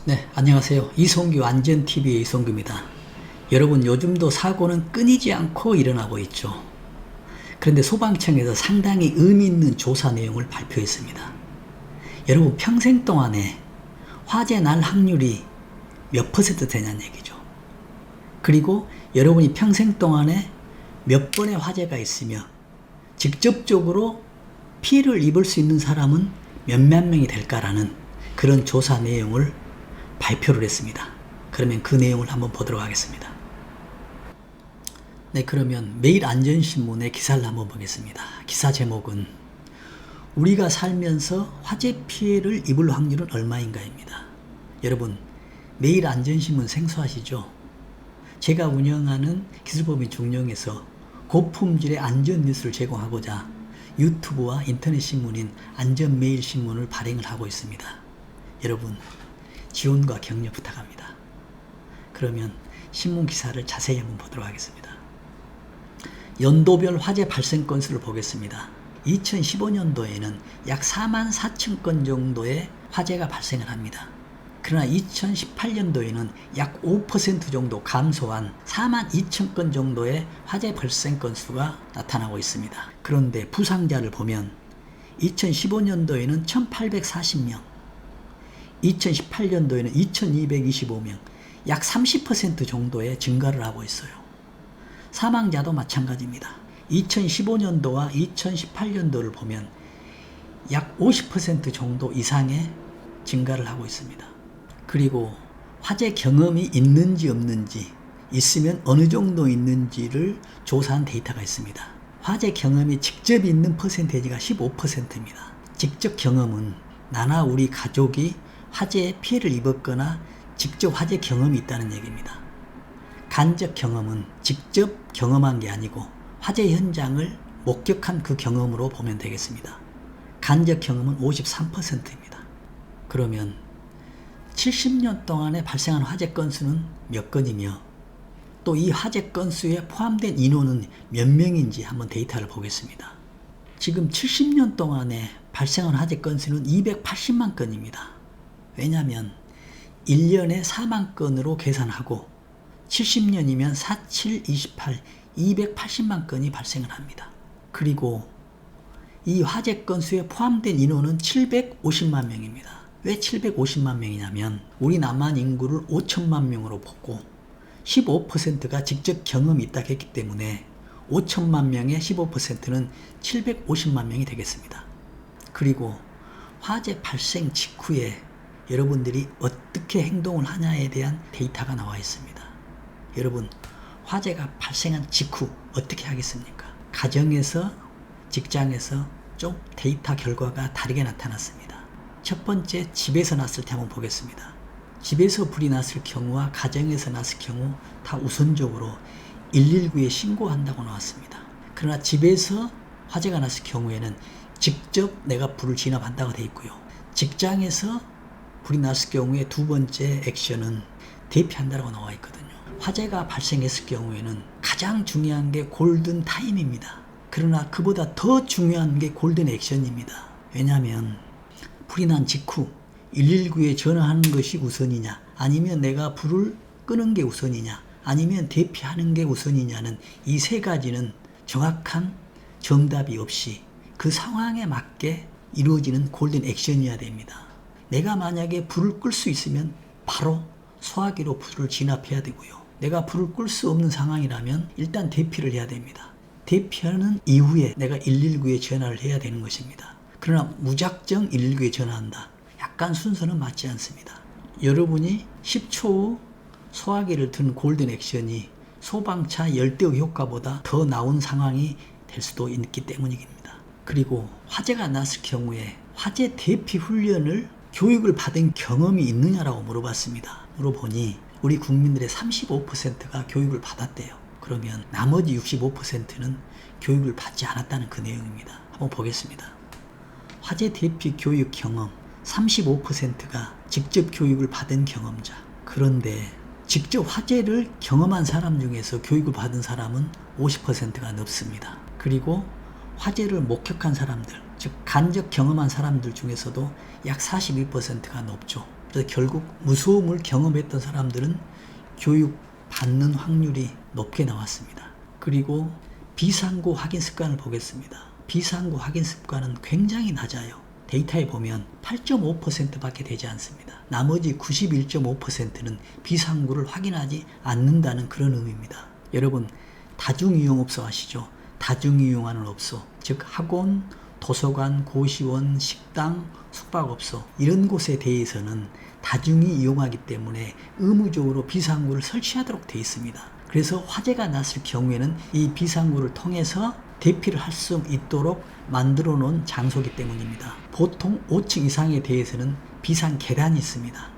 네, 안녕하세요. 이송규 안전TV의 이송규입니다. 여러분, 요즘도 사고는 끊이지 않고 일어나고 있죠. 그런데 소방청에서 상당히 의미 있는 조사 내용을 발표했습니다. 여러분, 평생 동안에 화재 날 확률이 몇 퍼센트 되냐는 얘기죠. 그리고 여러분이 평생 동안에 몇 번의 화재가 있으며 직접적으로 피해를 입을 수 있는 사람은 몇몇 명이 될까라는 그런 조사 내용을 발표를 했습니다. 그러면 그 내용을 한번 보도록 하겠습니다. 네, 그러면 매일안전신문의 기사를 한번 보겠습니다. 기사 제목은 우리가 살면서 화재 피해를 입을 확률은 얼마인가입니다. 여러분, 매일안전신문 생소하시죠? 제가 운영하는 기술법인 중령에서 고품질의 안전 뉴스를 제공하고자 유튜브와 인터넷 신문인 안전매일신문을 발행을 하고 있습니다. 여러분, 지원과 격려 부탁합니다. 그러면 신문 기사를 자세히 한번 보도록 하겠습니다. 연도별 화재 발생 건수를 보겠습니다. 2015년도에는 약 4만 4천 건 정도의 화재가 발생을 합니다. 그러나 2018년도에는 약 5% 정도 감소한 4만 2천 건 정도의 화재 발생 건수가 나타나고 있습니다. 그런데 부상자를 보면 2015년도에는 1840명, 2018년도에는 2225명, 약 30% 정도의 증가를 하고 있어요. 사망자도 마찬가지입니다. 2015년도와 2018년도를 보면 약 50% 정도 이상의 증가를 하고 있습니다. 그리고 화재 경험이 있는지 없는지, 있으면 어느 정도 있는지를 조사한 데이터가 있습니다. 화재 경험이 직접 있는 퍼센테이지가 15%입니다. 직접 경험은 나나 우리 가족이 화재에 피해를 입었거나 직접 화재 경험이 있다는 얘기입니다. 간접 경험은 직접 경험한 게 아니고 화재 현장을 목격한 그 경험으로 보면 되겠습니다. 간접 경험은 53%입니다. 그러면 70년 동안에 발생한 화재 건수는 몇 건이며 또 이 화재 건수에 포함된 인원은 몇 명인지 한번 데이터를 보겠습니다. 지금 70년 동안에 발생한 화재 건수는 280만 건입니다. 왜냐하면 1년에 4만 건으로 계산하고 70년이면 4, 7, 28, 280만 건이 발생을 합니다. 그리고 이 화재 건수에 포함된 인원은 750만 명입니다. 왜 750만 명이냐면 우리 남한 인구를 5천만 명으로 보고 15%가 직접 경험이 있다 했기 때문에 5천만 명의 15%는 750만 명이 되겠습니다. 그리고 화재 발생 직후에 여러분들이 어떻게 행동을 하냐에 대한 데이터가 나와 있습니다. 여러분, 화재가 발생한 직후 어떻게 하겠습니까? 가정에서, 직장에서 좀 데이터 결과가 다르게 나타났습니다. 첫 번째, 집에서 났을 때 한번 보겠습니다. 집에서 불이 났을 경우와 가정에서 났을 경우 다 우선적으로 119에 신고한다고 나왔습니다. 그러나 집에서 화재가 났을 경우에는 직접 내가 불을 진압한다고 되어 있고요. 직장에서 불이 났을 경우에 두 번째 액션은 대피한다고 나와 있거든요. 화재가 발생했을 경우에는 가장 중요한 게 골든 타임입니다. 그러나 그보다 더 중요한 게 골든 액션입니다. 왜냐하면 불이 난 직후 119에 전화하는 것이 우선이냐, 아니면 내가 불을 끄는 게 우선이냐, 아니면 대피하는 게 우선이냐는 이 세 가지는 정확한 정답이 없이 그 상황에 맞게 이루어지는 골든 액션이어야 됩니다. 내가 만약에 불을 끌 수 있으면 바로 소화기로 불을 진압해야 되고요. 내가 불을 끌 수 없는 상황이라면 일단 대피를 해야 됩니다. 대피하는 이후에 내가 119에 전화를 해야 되는 것입니다. 그러나 무작정 119에 전화한다. 약간 순서는 맞지 않습니다. 여러분이 10초 후 소화기를 든 골든 액션이 소방차 열대어 효과보다 더 나은 상황이 될 수도 있기 때문입니다. 그리고 화재가 났을 경우에 화재 대피 훈련을 교육을 받은 경험이 있느냐라고 물어봤습니다. 물어보니 우리 국민들의 35%가 교육을 받았대요. 그러면 나머지 65%는 교육을 받지 않았다는 그 내용입니다. 한번 보겠습니다. 화재 대피 교육 경험 35%가 직접 교육을 받은 경험자. 그런데 직접 화재를 경험한 사람 중에서 교육을 받은 사람은 50%가 넘습니다. 그리고 화재를 목격한 사람들, 즉 간접 경험한 사람들 중에서도 약 41%가 높죠. 그래서 결국 무서움을 경험했던 사람들은 교육 받는 확률이 높게 나왔습니다. 그리고 비상구 확인 습관을 보겠습니다. 비상구 확인 습관은 굉장히 낮아요. 데이터에 보면 8.5%밖에 되지 않습니다. 나머지 91.5%는 비상구를 확인하지 않는다는 그런 의미입니다. 여러분, 다중이용업소 아시죠? 다중이용하는 업소, 즉 학원, 도서관, 고시원, 식당, 숙박업소 이런 곳에 대해서는 다중이 이용하기 때문에 의무적으로 비상구를 설치하도록 되어 있습니다. 그래서 화재가 났을 경우에는 이 비상구를 통해서 대피를 할 수 있도록 만들어 놓은 장소이기 때문입니다. 보통 5층 이상에 대해서는 비상 계단이 있습니다.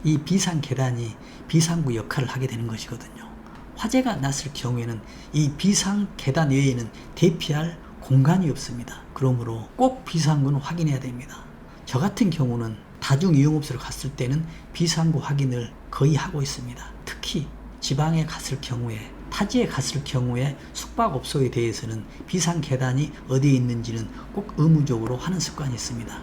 이 비상 계단이 비상구 역할을 하게 되는 것이거든요. 화재가 났을 경우에는 이 비상 계단 외에는 대피할 공간이 없습니다. 그러므로 꼭 비상구는 확인해야 됩니다. 저 같은 경우는 다중이용업소를 갔을 때는 비상구 확인을 거의 하고 있습니다. 특히 지방에 갔을 경우에, 타지에 갔을 경우에 숙박업소에 대해서는 비상 계단이 어디에 있는지는 꼭 의무적으로 하는 습관이 있습니다.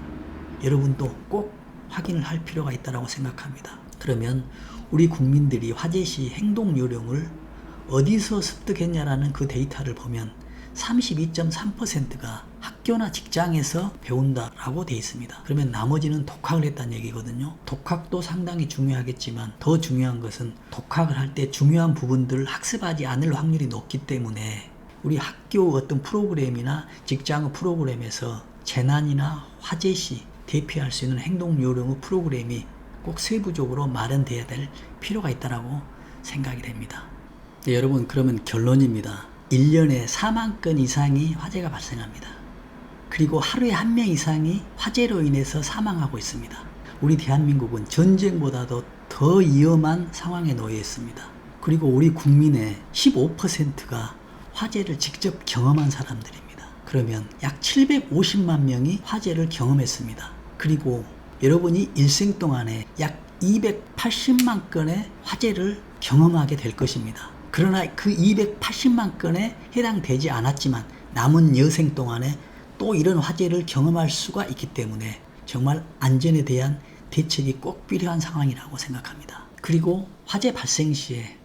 여러분도 꼭 확인을 할 필요가 있다고 생각합니다. 그러면 우리 국민들이 화재 시 행동 요령을 어디서 습득했냐라는 그 데이터를 보면 32.3%가 학교나 직장에서 배운다라고 되어 있습니다. 그러면 나머지는 독학을 했다는 얘기거든요. 독학도 상당히 중요하겠지만 더 중요한 것은 독학을 할 때 중요한 부분들을 학습하지 않을 확률이 높기 때문에 우리 학교 어떤 프로그램이나 직장 프로그램에서 재난이나 화재 시 대피할 수 있는 행동 요령의 프로그램이 꼭 세부적으로 마련되어야 될 필요가 있다고 생각이 됩니다. 네, 여러분, 그러면 결론입니다. 1년에 4만 건 이상이 화재가 발생합니다. 그리고 하루에 1명 이상이 화재로 인해서 사망하고 있습니다. 우리 대한민국은 전쟁보다도 더 위험한 상황에 놓여 있습니다. 그리고 우리 국민의 15%가 화재를 직접 경험한 사람들입니다. 그러면 약 750만 명이 화재를 경험했습니다. 그리고 여러분이 일생 동안에 약 280만 건의 화재를 경험하게 될 것입니다. 그러나 그 280만 건에 해당되지 않았지만 남은 여생 동안에 또 이런 화재를 경험할 수가 있기 때문에 정말 안전에 대한 대책이 꼭 필요한 상황이라고 생각합니다. 그리고 화재 발생 시에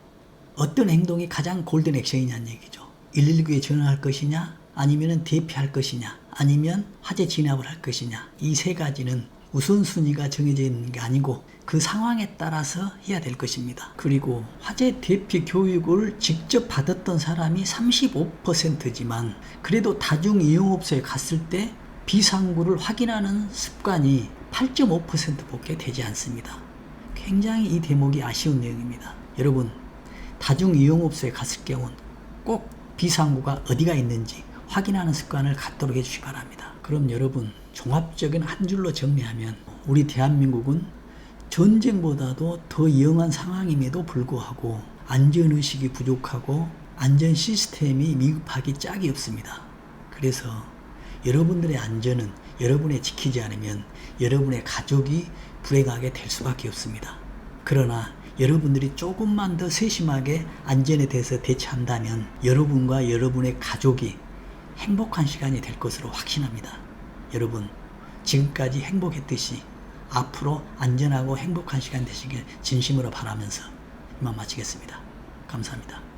어떤 행동이 가장 골든 액션이냐는 얘기죠. 119에 전화할 것이냐, 아니면 대피할 것이냐, 아니면 화재 진압을 할 것이냐. 이 세 가지는 우선순위가 정해져 있는 게 아니고 그 상황에 따라서 해야 될 것입니다. 그리고 화재 대피 교육을 직접 받았던 사람이 35%지만 그래도 다중이용업소에 갔을 때 비상구를 확인하는 습관이 8.5%밖에 되지 않습니다. 굉장히 이 대목이 아쉬운 내용입니다. 여러분, 다중이용업소에 갔을 경우는 꼭 비상구가 어디가 있는지 확인하는 습관을 갖도록 해주시기 바랍니다. 그럼 여러분, 종합적인 한 줄로 정리하면 우리 대한민국은 전쟁보다도 더 위험한 상황임에도 불구하고 안전의식이 부족하고 안전 시스템이 미흡하기 짝이 없습니다. 그래서 여러분들의 안전은 여러분이 지키지 않으면 여러분의 가족이 불행하게 될 수밖에 없습니다. 그러나 여러분들이 조금만 더 세심하게 안전에 대해서 대처한다면 여러분과 여러분의 가족이 행복한 시간이 될 것으로 확신합니다. 여러분, 지금까지 행복했듯이 앞으로 안전하고 행복한 시간 되시길 진심으로 바라면서 이만 마치겠습니다. 감사합니다.